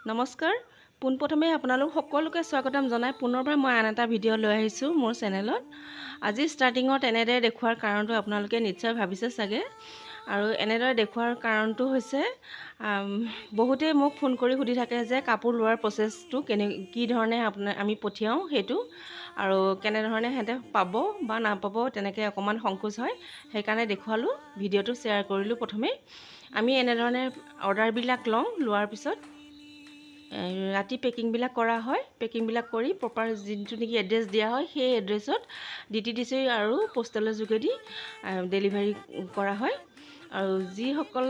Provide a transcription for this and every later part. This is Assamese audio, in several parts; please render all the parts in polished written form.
নমস্কাৰ পোনপ্ৰথমে আপোনালোক সকলোকে স্বাগতম জনাই পুনৰবাৰ মই আন এটা ভিডিঅ' লৈ আহিছোঁ মোৰ চেনেলত। আজি ষ্টাৰ্টিঙত এনেদৰে দেখুৱাৰ কাৰণটো আপোনালোকে নিশ্চয় ভাবিছে চাগে। আৰু এনেদৰে দেখুৱাৰ কাৰণটো হৈছে বহুতেই মোক ফোন কৰি সুধি থাকে যে কাপোৰ লোৱাৰ প্ৰচেছটো কি ধৰণে আমি পঠিয়াওঁ সেইটো, আৰু কেনেধৰণে সিহঁতে পাব বা নাপাব তেনেকৈ অকণমান সংকোচ হয়, সেইকাৰণে দেখুৱালোঁ, ভিডিঅ'টো শ্বেয়াৰ কৰিলোঁ। প্ৰথমেই আমি এনেধৰণে অৰ্ডাৰবিলাক লওঁ, লোৱাৰ পিছত ৰাতি পেকিংবিলাক কৰা হয়। পেকিংবিলাক কৰি প্ৰপাৰ যিটো নেকি এড্ৰেছ দিয়া হয় সেই এড্ৰেছত DTDC আৰু পোষ্টেলৰ যোগেদি ডেলিভাৰী কৰা হয়। আৰু যিসকল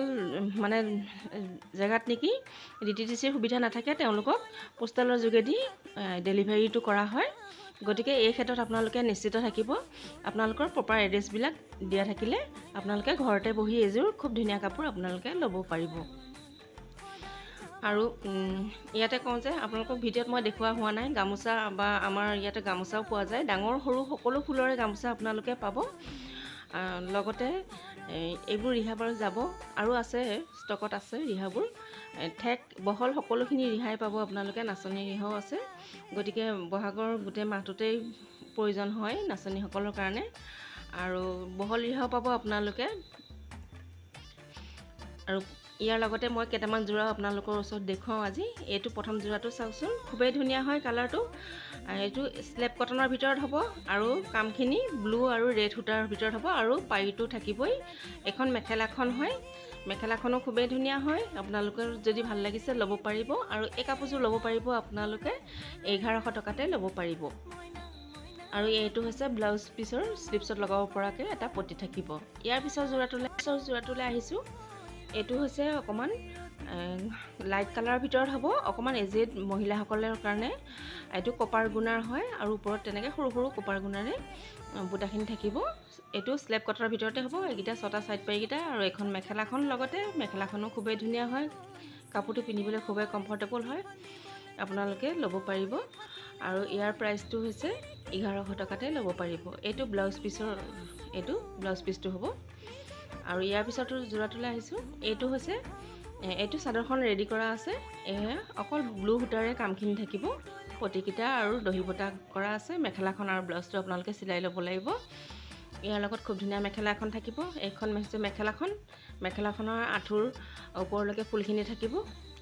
মানে জেগাত নেকি DTDCৰ সুবিধা নাথাকে তেওঁলোকক পোষ্টেলৰ যোগেদি ডেলিভাৰীটো কৰা হয়। গতিকে এই ক্ষেত্ৰত আপোনালোকে নিশ্চিত থাকিব, আপোনালোকৰ প্ৰপাৰ এড্ৰেছবিলাক দিয়া থাকিলে আপোনালোকে ঘৰতে বহি এযোৰ খুব ধুনীয়া কাপোৰ আপোনালোকে ল'ব পাৰিব। আৰু ইয়াতে কওঁ যে আপোনালোকক ভিডিঅ'ত মই দেখুওৱা হোৱা নাই, গামোচা বা আমাৰ ইয়াতে গামোচাও পোৱা যায়, ডাঙৰ সৰু সকলো ফুলৰে গামোচা আপোনালোকে পাব। লগতে এইবোৰ ৰিহা বাৰু যাব আৰু আছে, ষ্টকত আছে ৰিহাবোৰ, ঠেক বহল সকলোখিনি ৰিহাই পাব আপোনালোকে। নাচনী ৰিহাও আছে, গতিকে বহাগৰ গোটেই মাহটোতেই প্ৰয়োজন হয় নাচনীসকলৰ কাৰণে। আৰু বহল ৰিহাও পাব আপোনালোকে। আৰু ইয়াৰ লগতে মই কেইটামান যোৰা আপোনালোকৰ ওচৰত দেখুৱাওঁ আজি। এইটো প্ৰথম যোৰাটো চাওকচোন, খুবেই ধুনীয়া হয় কালাৰটো। এইটো স্লেপ কটনৰ ভিতৰত হ'ব আৰু কামখিনি ব্লু আৰু ৰেড সূতাৰ ভিতৰত হ'ব, আৰু পাৰীটো থাকিবই। এখন মেখেলাখন হয়, মেখেলাখনো খুবেই ধুনীয়া হয়, আপোনালোকৰ যদি ভাল লাগিছে ল'ব পাৰিব। আৰু এই কাপোৰযোৰ ল'ব পাৰিব আপোনালোকে 1100 টকাতে ল'ব পাৰিব। আৰু এইটো হৈছে ব্লাউজ পিচৰ স্লিপছত লগাব পৰাকৈ এটা পটি থাকিব। ইয়াৰ পিছৰ যোৰাটোলৈ আহিছোঁ। এইটো হৈছে অকণমান লাইট কালাৰৰ ভিতৰত হ'ব, অকণমান এজেড মহিলাসকলৰ কাৰণে। এইটো কপাৰ গুণাৰ হয় আৰু ওপৰত তেনেকৈ সৰু সৰু কপাৰ গুণাৰে বুটাখিনি থাকিব। এইটো স্লেপ কটনৰ ভিতৰতে হ'ব। এইকেইটা 6টা ছাইড পাৰিকেইটা আৰু এখন মেখেলাখন লগতে, মেখেলাখনো খুবেই ধুনীয়া হয়, কাপোৰটো পিন্ধিবলৈ খুবেই কমফৰ্টেবল হয়, আপোনালোকে ল'ব পাৰিব। আৰু ইয়াৰ প্ৰাইচটো হৈছে 1100 টকাতে ল'ব পাৰিব। এইটো ব্লাউজ পিচটো হ'ব। আৰু ইয়াৰ পিছতো যোৰাটোলৈ আহিছোঁ। এইটো চাদৰখন ৰেডি কৰা আছে, অকল ব্লু সূতাৰে কামখিনি থাকিব, পটিকেইটা আৰু দহি বটা কৰা আছে। মেখেলাখন আৰু ব্লাউজটো আপোনালোকে চিলাই ল'ব লাগিব। ইয়াৰ লগত খুব ধুনীয়া মেখেলা এখন থাকিব। এইখন হৈছে মেখেলাখনৰ আঁঠুৰ ওপৰলৈকে ফুলখিনি থাকিব,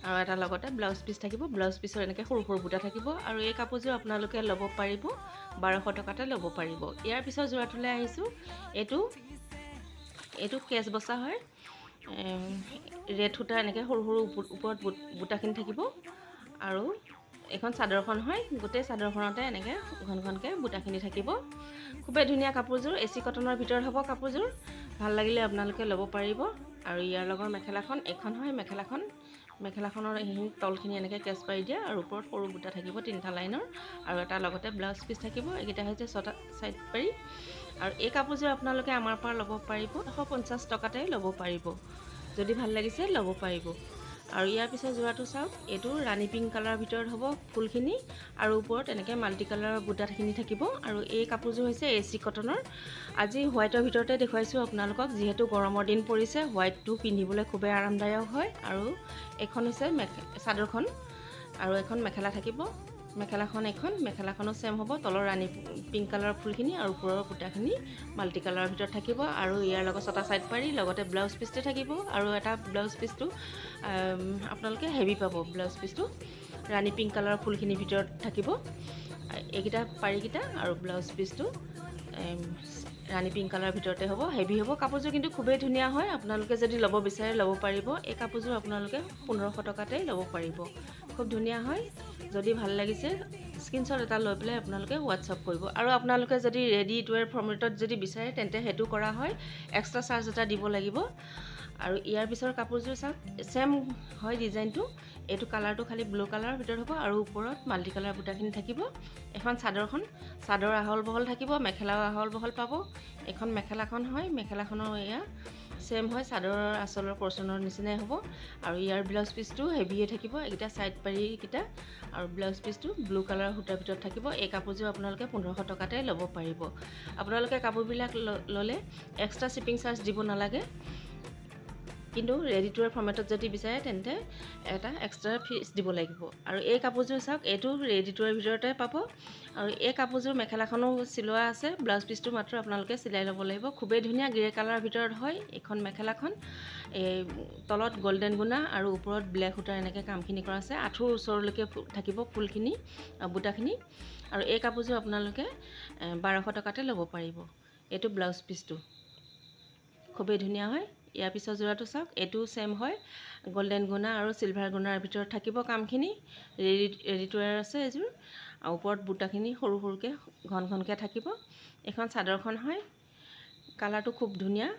আৰু এটা লগতে ব্লাউজ পিচ থাকিব। ব্লাউজ পিচৰ এনেকৈ সৰু সৰু বুটা থাকিব। আৰু এই কাপোৰযোৰ আপোনালোকে ল'ব পাৰিব 1200 টকাতে ল'ব পাৰিব। ইয়াৰ পিছৰ যোৰাটোলৈ আহিছোঁ। এইটো কেচ বচা হয়, ৰেড সূতা এনেকৈ সৰু সৰু ওপৰত বুটাখিনি থাকিব। আৰু এইখন চাদৰখন হয়, গোটেই চাদৰখনতে এনেকৈ ঘন ঘনকৈ বুটাখিনি থাকিব। খুবেই ধুনীয়া কাপোৰযোৰ, AC কটনৰ ভিতৰত হ'ব কাপোৰযোৰ। ভাল লাগিলে আপোনালোকে ল'ব পাৰিব। আৰু ইয়াৰ লগৰ মেখেলাখন এইখন হয়, মেখেলাখনৰ এইখিনি তলখিনি এনেকৈ কেচ পাৰি দিয়া, আৰু ওপৰত সৰু বুটা থাকিব 3টা লাইনৰ, আৰু এটা লগতে ব্লাউজ পিচ থাকিব। এইকেইটা হৈছে 6টা ছাইড পাৰি। আৰু এই কাপোৰযোৰ আপোনালোকে আমাৰ পৰা ল'ব পাৰিব 150 টকাতে ল'ব পাৰিব। যদি ভাল লাগিছে ল'ব পাৰিব। আৰু ইয়াৰ পিছত যোৰাটো চাওক, এইটো ৰাণী পিংক কালাৰৰ ভিতৰত হ'ব ফুলখিনি, আৰু ওপৰত এনেকৈ মাল্টি কালাৰৰ বুটাখিনি থাকিব। আৰু এই কাপোৰযোৰ হৈছে AC কটনৰ। আজি হোৱাইটৰ ভিতৰতে দেখুৱাইছোঁ আপোনালোকক, যিহেতু গৰমৰ দিন পৰিছে, হোৱাইটটো পিন্ধিবলৈ খুবেই আৰামদায়ক হয়। আৰু এইখন হৈছে চাদৰখন, আৰু এখন মেখেলা থাকিব। মেখেলাখনো ছেম হ'ব, তলৰ ৰাণী পিংক কালাৰৰ ফুলখিনি আৰু ওপৰৰ বুটাখিনি মাল্টি কালাৰৰ ভিতৰত থাকিব। আৰু ইয়াৰ লগত 6টা ছাইড পাৰি, লগতে ব্লাউজ পিচটো থাকিব। আৰু এটা ব্লাউজ পিচটো আপোনালোকে হেভি পাব, ব্লাউজ পিচটো ৰাণী পিংক কালাৰৰ ফুলখিনিৰ ভিতৰত থাকিব। এইকেইটা পাৰিকেইটা আৰু ব্লাউজ পিচটো ৰাণী পিংক কালাৰৰ ভিতৰতে হ'ব, হেভি হ'ব। কাপোৰযোৰ কিন্তু খুবেই ধুনীয়া হয়, আপোনালোকে যদি ল'ব বিচাৰে ল'ব পাৰিব। এই কাপোৰযোৰ আপোনালোকে 1500 টকাতে ল'ব পাৰিব। খুব ধুনীয়া হয়। যদি ভাল লাগিছে স্ক্ৰীনশ্বট এটা লৈ পেলাই আপোনালোকে হোৱাটছআপ কৰিব। আৰু আপোনালোকে যদি ৰেডি টু ৱেৰ ফৰ্মেটত যদি বিচাৰে তেন্তে সেইটো কৰা হয়, এক্সট্ৰা চাৰ্জ এটা দিব লাগিব। আৰু ইয়াৰ পিছৰ কাপোৰযোৰ চাওক, ছেম হয় ডিজাইনটো। এইটো কালাৰটো খালি ব্লু কালাৰৰ ভিতৰত হ'ব, আৰু ওপৰত মাল্টি কালাৰ বুটাখিনি থাকিব। এখন চাদৰ আহল বহল থাকিব, মেখেলাও আহল বহল পাব। এখন মেখেলাখন হয়, মেখেলাখনৰ এয়া ছেম হয়, চাদৰৰ আঁচলৰ পৰ্চনৰ নিচিনাই হ'ব। আৰু ইয়াৰ ব্লাউজ পিচটো হেভিয়ে থাকিব, এইকেইটা ছাইড পাৰিকেইটা, আৰু ব্লাউজ পিচটো ব্লু কালাৰৰ সূতাৰ ভিতৰত থাকিব। এই কাপোৰযোৰ আপোনালোকে 1500 টকাতে ল'ব পাৰিব। আপোনালোকে কাপোৰবিলাক ল'লে এক্সট্ৰা শ্বিপিং চাৰ্জ দিব নালাগে। কিন্তু ৰেডি টু ৱেৰ ফৰ্মেটত যদি বিচাৰে তেন্তে এটা এক্সট্ৰা ফিজ দিব লাগিব। আৰু এই কাপোৰযোৰ চাওক, এইটো ৰেডি টু ৱেৰ ভিতৰতে পাব। আৰু এই কাপোৰযোৰ মেখেলাখনো চিলোৱা আছে, ব্লাউজ পিচটো মাত্ৰ আপোনালোকে চিলাই ল'ব লাগিব। খুবেই ধুনীয়া গ্ৰে কালাৰৰ ভিতৰত হয় এইখন মেখেলাখন। এই তলত গল্ডেন গুণা আৰু ওপৰত ব্লেক সূতাৰ এনেকৈ কামখিনি কৰা আছে। আঁঠুৰ ওচৰলৈকে থাকিব ফুলখিনি, বুটাখিনি। আৰু এই কাপোৰযোৰ আপোনালোকে 1200 টকাতে ল'ব পাৰিব। এইটো ব্লাউজ পিচটো খুবেই ধুনীয়া হয়। ইয়াৰ পিছৰ যোৰাটো চাওক, এইটো ছেম হয়, গল্ডেন গুণা আৰু চিলভাৰ গুণাৰ ভিতৰত থাকিব কামখিনি। ৰেডি টু ৱেৰ আছে এইযোৰ। আৰু ওপৰত বুটাখিনি সৰু সৰুকৈ ঘন ঘনকৈ থাকিব। এইখন চাদৰখন হয়, কালাৰটো খুব ধুনীয়া।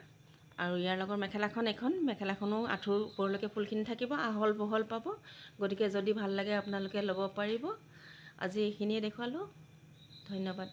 আৰু ইয়াৰ লগত মেখেলাখনো আঁঠুৰ ওপৰলৈকে ফুলখিনি থাকিব, আহল বহল পাব। গতিকে যদি ভাল লাগে আপোনালোকে ল'ব পাৰিব। আজি এইখিনিয়ে দেখুৱালোঁ, ধন্যবাদ।